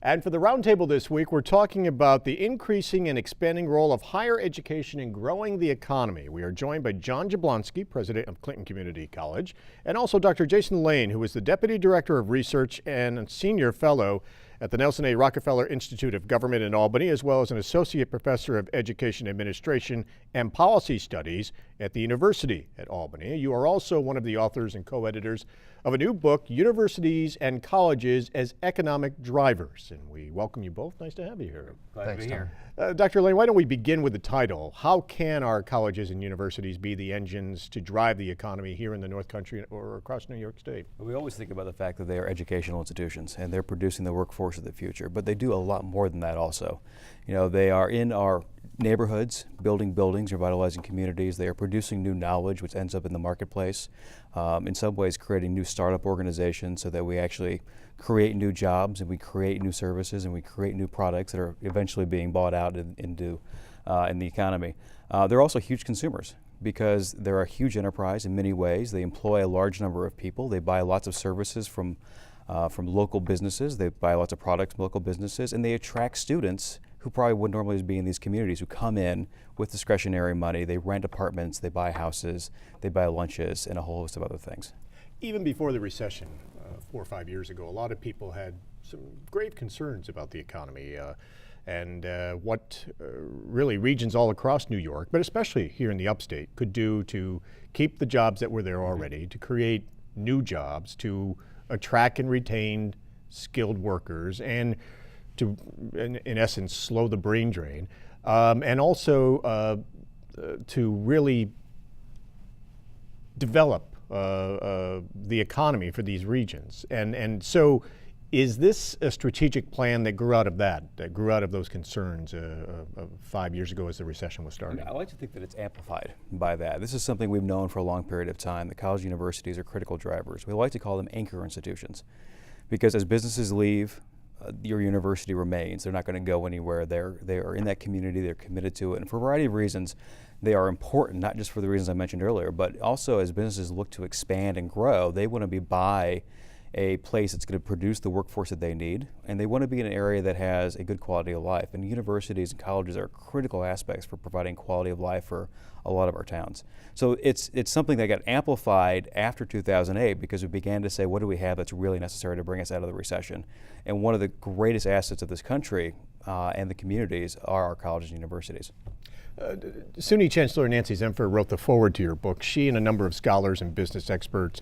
And for the Roundtable this week, we're talking about the increasing and expanding role of higher education in growing the economy. We are joined by John Jablonski, president of Clinton Community College, and also Dr. Jason Lane, who is the deputy director of research and senior fellow at the Nelson A. Rockefeller Institute of Government in Albany, as well as an associate professor of education administration and policy studies at the University at Albany. You are also one of the authors and co-editors of a new book, Universities and Colleges as Economic Drivers. And we welcome you both. Nice to have you here. Glad to be here. Dr. Lane, why don't we begin with the title? How can our colleges and universities be the engines to drive the economy here in the North Country or across New York State? We always think about the fact that they are educational institutions and they're producing the workforce of the future, but they do a lot more than that also. You know, they are in our neighborhoods, building buildings, revitalizing communities. They are producing new knowledge, which ends up in the marketplace. In some ways, creating new startup organizations so that we actually create new jobs and we create new services and we create new products that are eventually being bought out in the economy. They're also huge consumers because they're a huge enterprise in many ways. They employ a large number of people. They buy lots of services from local businesses. They buy lots of products from local businesses, and they attract students who probably wouldn't normally be in these communities, who come in with discretionary money. They rent apartments, they buy houses, they buy lunches, and a whole host of other things. Even before the recession, 4 or 5 years ago, a lot of people had some grave concerns about the economy and what really regions all across New York, but especially here in the upstate, could do to keep the jobs that were there already, to create new jobs, to attract and retain skilled workers, and to, in essence, slow the brain drain, and also to really develop the economy for these regions. And so is this a strategic plan that grew out of that grew out of those concerns 5 years ago as the recession was starting? I like to think that it's amplified by that. This is something we've known for a long period of time. The college universities are critical drivers. We like to call them anchor institutions because as businesses leave, your university remains. They're not going to go anywhere. They are in that community. They're committed to it. And for a variety of reasons, they are important, not just for the reasons I mentioned earlier, but also as businesses look to expand and grow, they want to be by a place that's going to produce the workforce that they need, and they want to be in an area that has a good quality of life. And universities and colleges are critical aspects for providing quality of life for a lot of our towns. So it's something that got amplified after 2008 because we began to say, what do we have that's really necessary to bring us out of the recession? And one of the greatest assets of this country and the communities are our colleges and universities. SUNY Chancellor Nancy Zimpher wrote the foreword to your book. She and a number of scholars and business experts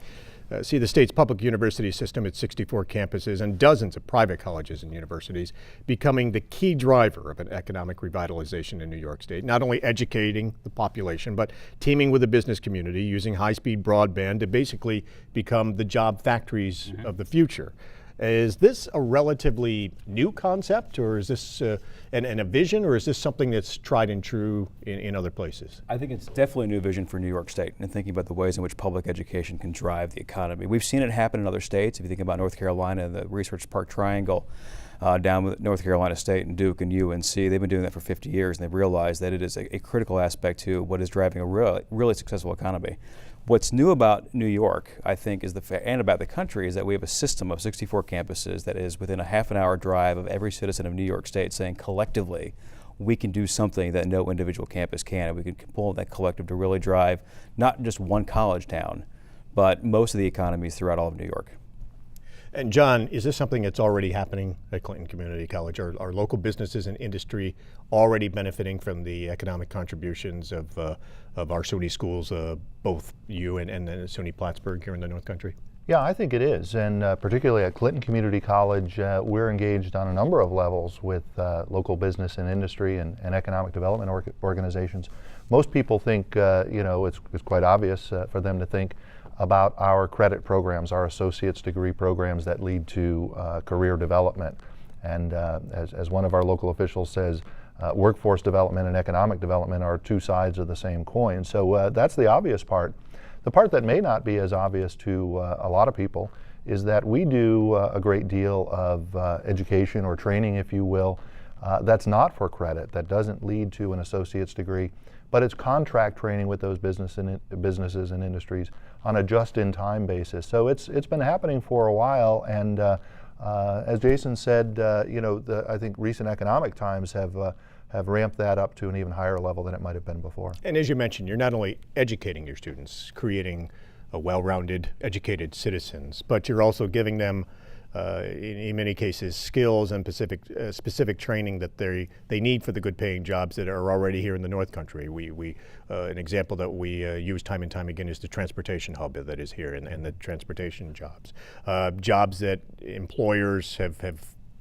see the state's public university system at 64 campuses and dozens of private colleges and universities becoming the key driver of an economic revitalization in New York State, not only educating the population, but teaming with the business community, using high-speed broadband to basically become the job factories of the future. Is this a relatively new concept, or is this and a vision, or is this something that's tried and true in other places? I think it's definitely a new vision for New York State and thinking about the ways in which public education can drive the economy. We've seen it happen in other states. If you think about North Carolina, the Research Park Triangle, down with North Carolina State and Duke and UNC, they've been doing that for 50 years, and they've realized that it is a critical aspect to what is driving a really successful economy. What's new about New York, I think, and about the country, is that we have a system of 64 campuses that is within a half-an-hour drive of every citizen of New York State, saying collectively, we can do something that no individual campus can, and we can pull that collective to really drive not just one college town, but most of the economies throughout all of New York. And John, is this something that's already happening at Clinton Community College? Are local businesses and industry already benefiting from the economic contributions of our SUNY schools, both you and SUNY Plattsburgh here in the North Country? Yeah, I think it is, and particularly at Clinton Community College, we're engaged on a number of levels with local business and industry and economic development organizations. Most people think, it's quite obvious for them to think about our credit programs, our associate's degree programs that lead to career development. And as one of our local officials says, workforce development and economic development are two sides of the same coin. So that's the obvious part. The part that may not be as obvious to a lot of people is that we do a great deal of education or training, if you will, that's not for credit, that doesn't lead to an associate's degree, but it's contract training with those businesses and industries on a just-in-time basis. So it's been happening for a while, and As Jason said, I think recent economic times have ramped that up to an even higher level than it might have been before. And as you mentioned, you're not only educating your students, creating a well-rounded, educated citizens, but you're also giving them, in many cases, skills and specific training that they need for the good-paying jobs that are already here in the North Country. An example that we use time and time again is the transportation hub that is here, and the transportation jobs. Jobs that employers have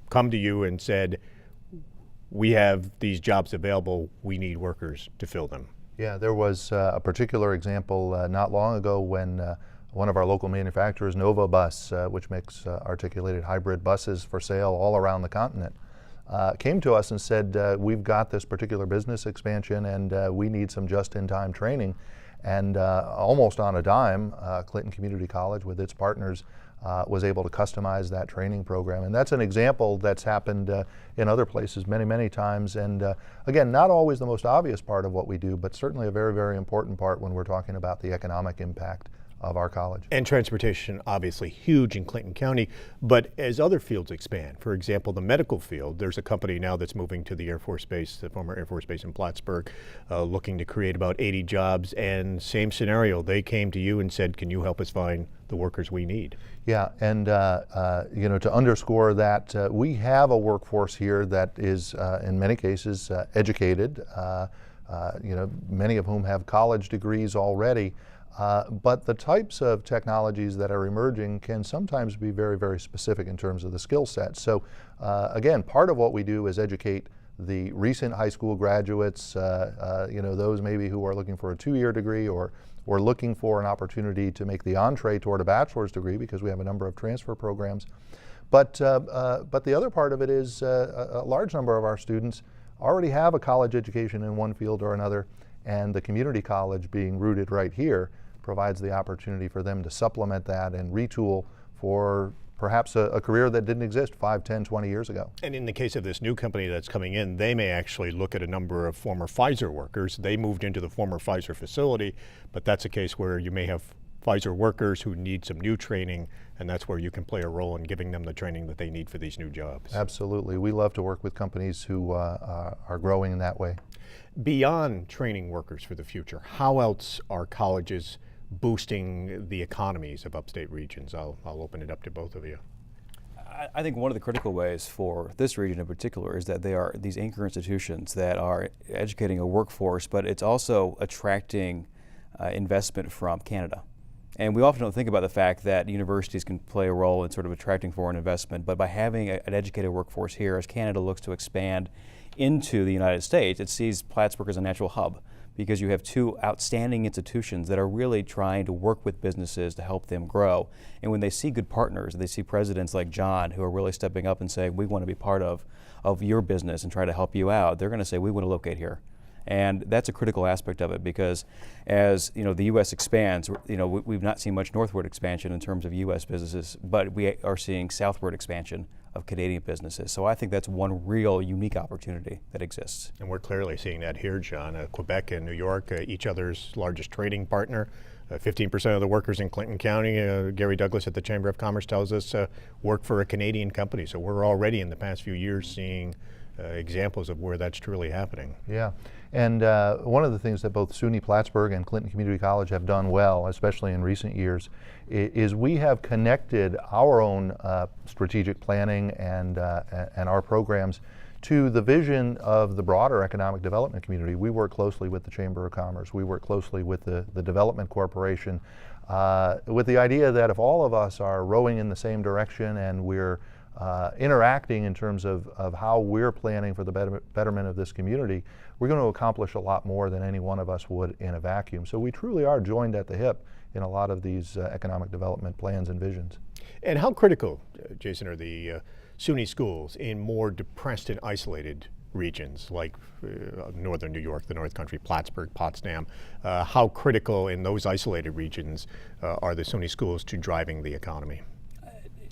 come to you and said, we have these jobs available, we need workers to fill them. Yeah, there was a particular example not long ago when one of our local manufacturers, Nova Bus, which makes articulated hybrid buses for sale all around the continent, came to us and said, we've got this particular business expansion and we need some just-in-time training. And almost on a dime, Clinton Community College with its partners was able to customize that training program. And that's an example that's happened in other places many, many times. And again, not always the most obvious part of what we do, but certainly a very, very important part when we're talking about the economic impact of our college. And transportation, obviously huge in Clinton County, but as other fields expand, for example, the medical field, there's a company now that's moving to the Air Force Base, the former Air Force Base in Plattsburgh, looking to create about 80 jobs, and same scenario, they came to you and said, can you help us find the workers we need? Yeah, and to underscore that, we have a workforce here that is, in many cases, educated, many of whom have college degrees already. But the types of technologies that are emerging can sometimes be very, very specific in terms of the skill set. So again, part of what we do is educate the recent high school graduates, those maybe who are looking for a 2-year degree or looking for an opportunity to make the entree toward a bachelor's degree, because we have a number of transfer programs. But the other part of it is a large number of our students already have a college education in one field or another, and the community college, being rooted right here, provides the opportunity for them to supplement that and retool for perhaps a career that didn't exist 5, 10, 20 years ago. And in the case of this new company that's coming in, they may actually look at a number of former Pfizer workers. They moved into the former Pfizer facility, but that's a case where you may have Pfizer workers who need some new training, and that's where you can play a role in giving them the training that they need for these new jobs. Absolutely. We love to work with companies who are growing in that way. Beyond training workers for the future, how else are colleges boosting the economies of upstate regions? I'll open it up to both of you. I think one of the critical ways for this region in particular is that they are these anchor institutions that are educating a workforce, but it's also attracting investment from Canada. And we often don't think about the fact that universities can play a role in sort of attracting foreign investment, but by having an educated workforce here, as Canada looks to expand into the United States, it sees Plattsburgh as a natural hub, because you have two outstanding institutions that are really trying to work with businesses to help them grow. And when they see good partners, they see presidents like John who are really stepping up and saying, we want to be part of your business and try to help you out, they're going to say, we want to locate here. And that's a critical aspect of it, because as the U.S. expands, we've not seen much northward expansion in terms of U.S. businesses, but we are seeing southward expansion of Canadian businesses. So I think that's one real unique opportunity that exists. And we're clearly seeing that here, John. Quebec and New York, each other's largest trading partner. 15% of the workers in Clinton County, Gary Douglas at the Chamber of Commerce tells us, work for a Canadian company. So we're already in the past few years seeing examples of where that's truly happening. Yeah, and one of the things that both SUNY Plattsburgh and Clinton Community College have done well, especially in recent years, is we have connected our own strategic planning and our programs to the vision of the broader economic development community. We work closely with the Chamber of Commerce. We work closely with the Development Corporation with the idea that if all of us are rowing in the same direction and we're interacting in terms of how we're planning for the betterment of this community, we're going to accomplish a lot more than any one of us would in a vacuum. So we truly are joined at the hip in a lot of these economic development plans and visions. And how critical, Jason, are the SUNY schools in more depressed and isolated regions like northern New York, the North Country, Plattsburgh, Potsdam? How critical in those isolated regions are the SUNY schools to driving the economy?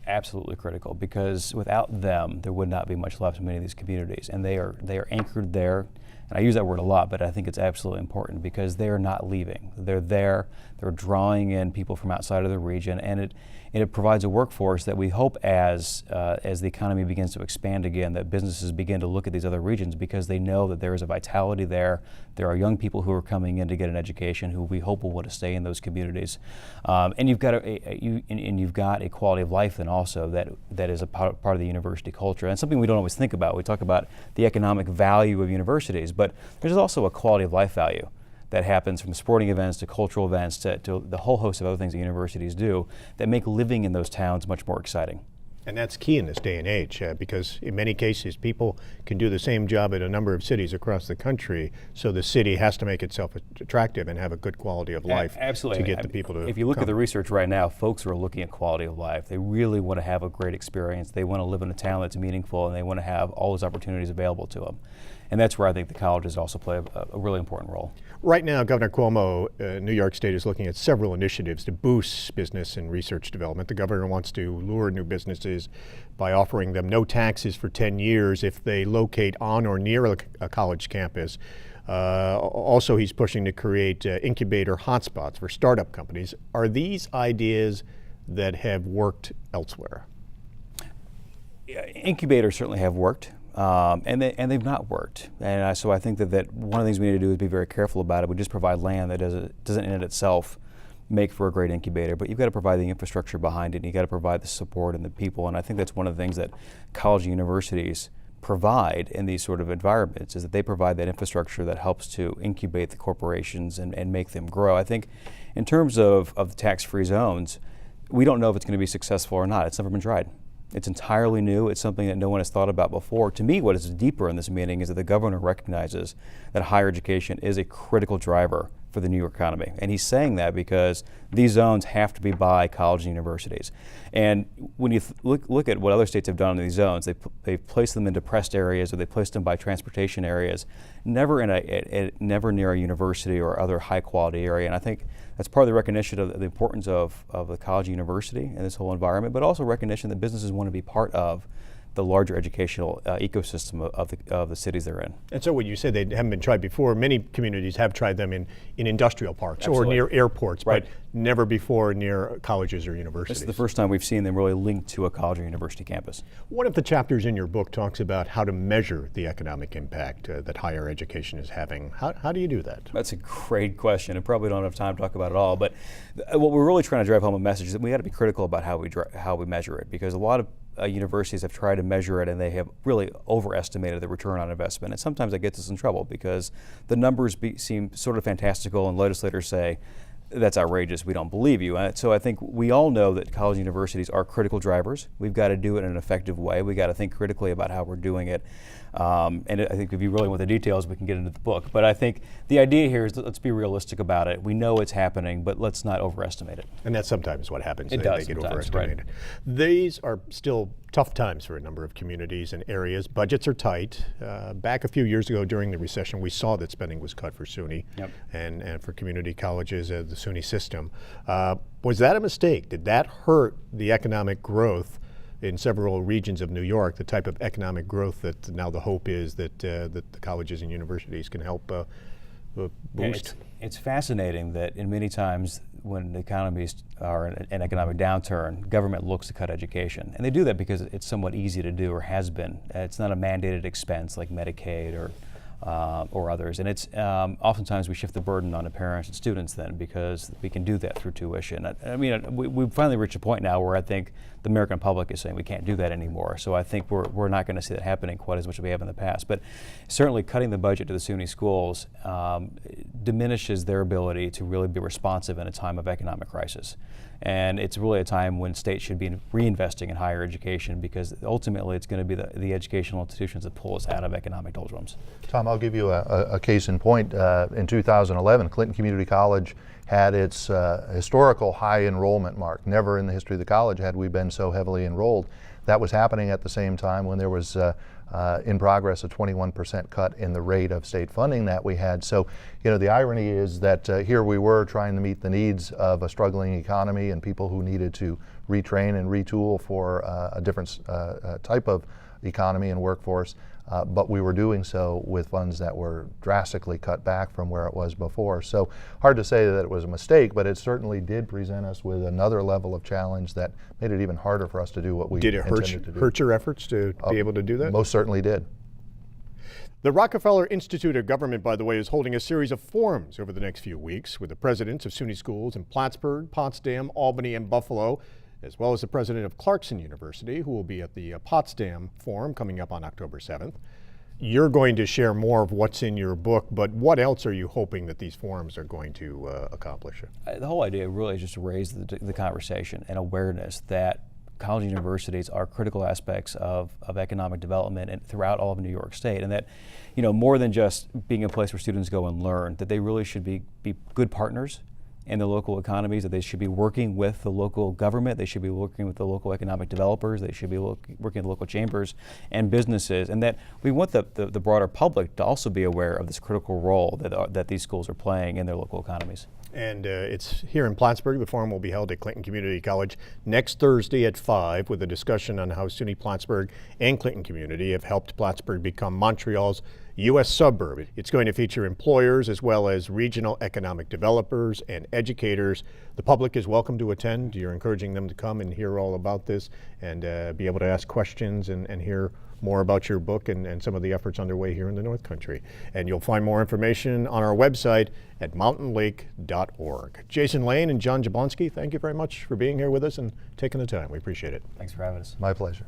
Absolutely critical, because without them, there would not be much left in many of these communities, and they are anchored there. And I use that word a lot, but I think it's absolutely important because they are not leaving. They're there. They're drawing in people from outside of the region, and And it provides a workforce that we hope as the economy begins to expand again, that businesses begin to look at these other regions because they know that there is a vitality there. There are young people who are coming in to get an education who we hope will want to stay in those communities. And you've got you've got a quality of life then also that is a part of the university culture. And something we don't always think about. We talk about the economic value of universities, but there's also a quality of life value that happens from sporting events to cultural events to the whole host of other things that universities do that make living in those towns much more exciting. And that's key in this day and age because in many cases people can do the same job at a number of cities across the country, so the city has to make itself attractive and have a good quality of life Absolutely. to get the people to If you look come. at the research right now, folks are looking at quality of life. They really want to have a great experience. They want to live in a town that's meaningful, and they want to have all those opportunities available to them. And that's where I think the colleges also play a really important role. Right now, Governor Cuomo, New York State is looking at several initiatives to boost business and research development. The governor wants to lure new businesses by offering them no taxes for 10 years if they locate on or near a college campus. Also, he's pushing to create Incubator Hotspots for startup companies. Are these ideas that have worked elsewhere? Incubators certainly have worked. And they've not worked. And so I think that one of the things we need to do is be very careful about it. We just provide land that doesn't in itself make for a great incubator, but you've got to provide the infrastructure behind it, and you've got to provide the support and the people. And I think that's one of the things that college universities provide in these sort of environments, is that they provide that infrastructure that helps to incubate the corporations and make them grow. I think in terms of the tax-free zones, we don't know if it's going to be successful or not. It's never been tried. It's entirely new. It's something that no one has thought about before. To me, what is deeper in this meeting is that the governor recognizes that higher education is a critical driver for the New York economy. And he's saying that because these zones have to be by college and universities. And when you look at what other states have done in these zones, they've placed them in depressed areas, or they placed them by transportation areas, never near a university or other high quality area. And I think that's part of the recognition of the importance of the college university and this whole environment, but also recognition that businesses want to be part of the larger educational ecosystem of the cities they're in. And so when you say they haven't been tried before, many communities have tried them in industrial parks Absolutely. or near airports, Right. but never before near colleges or universities. This is the first time we've seen them really linked to a college or university campus. One of the chapters in your book talks about how to measure the economic impact that higher education is having. How do you do that? That's a great question, and probably don't have time to talk about it all. But what we're really trying to drive home a message is that we got to be critical about how we measure it, because a lot of universities have tried to measure it, and they have really overestimated the return on investment. And sometimes that gets us in trouble because the numbers seem sort of fantastical, and legislators say, that's outrageous, we don't believe you. And so I think we all know that college universities are critical drivers. We've got to do it in an effective way. We've got to think critically about how we're doing it. And I think if you really want the details, we can get into the book. But I think the idea here is that let's be realistic about it. We know it's happening, but let's not overestimate it. And that's sometimes what happens. It They does get sometimes, overestimated. These are still tough times for a number of communities and areas. Budgets are tight. Back a few years ago during the recession, we saw that spending was cut for SUNY and for community colleges, the SUNY system. Was that a mistake? Did that hurt the economic growth in several regions of New York, the type of economic growth that now the hope is that the colleges and universities can help boost? It's fascinating that in many times when the economies are in an economic downturn, government looks to cut education. And they do that because it's somewhat easy to do, or has been. It's not a mandated expense like Medicaid or others. And it's oftentimes we shift the burden onto parents and students then, because we can do that through tuition. I mean, we've finally reached a point now where I think the American public is saying we can't do that anymore. So I think we're not going to see that happening quite as much as we have in the past. But certainly cutting the budget to the SUNY schools diminishes their ability to really be responsive in a time of economic crisis. And it's really a time when states should be reinvesting in higher education, because ultimately it's going to be the educational institutions that pull us out of economic doldrums. Tom, I'll give you a case in point. In 2011, Clinton Community College had its historical high enrollment mark. Never in the history of the college had we been so heavily enrolled. That was happening at the same time when there was in progress a 21% cut in the rate of state funding that we had. So, you know, the irony is that here we were trying to meet the needs of a struggling economy and people who needed to retrain and retool for a different type of economy and workforce, but we were doing so with funds that were drastically cut back from where it was before. So hard to say that it was a mistake, but it certainly did present us with another level of challenge that made it even harder for us to do what we Did it intended to do. hurt your efforts to be able to do that? Most certainly did. The Rockefeller Institute of Government, by the way, is holding a series of forums over the next few weeks with the presidents of SUNY schools in Plattsburgh, Potsdam, Albany, and Buffalo, as well as the president of Clarkson University, who will be at the Potsdam Forum coming up on October 7th. You're going to share more of what's in your book, but what else are you hoping that these forums are going to accomplish? The whole idea really is just to raise the conversation and awareness that college universities are critical aspects of economic development and throughout all of New York State, and that, you know, more than just being a place where students go and learn, that they really should be good partners in the local economies, that they should be working with the local government, they should be working with the local economic developers, they should be working with the local chambers and businesses, and that we want the broader public to also be aware of this critical role that these schools are playing in their local economies. And it's here in Plattsburgh. The forum will be held at Clinton Community College next Thursday at 5 with a discussion on how SUNY Plattsburgh and Clinton Community have helped Plattsburgh become Montreal's U.S. suburb. It's going to feature employers as well as regional economic developers and educators. The public is welcome to attend. You're encouraging them to come and hear all about this and be able to ask questions and hear more about your book and some of the efforts underway here in the North Country. And you'll find more information on our website at mountainlake.org. Jason Lane and John Jablonski, thank you very much for being here with us and taking the time. We appreciate it. Thanks for having us. My pleasure.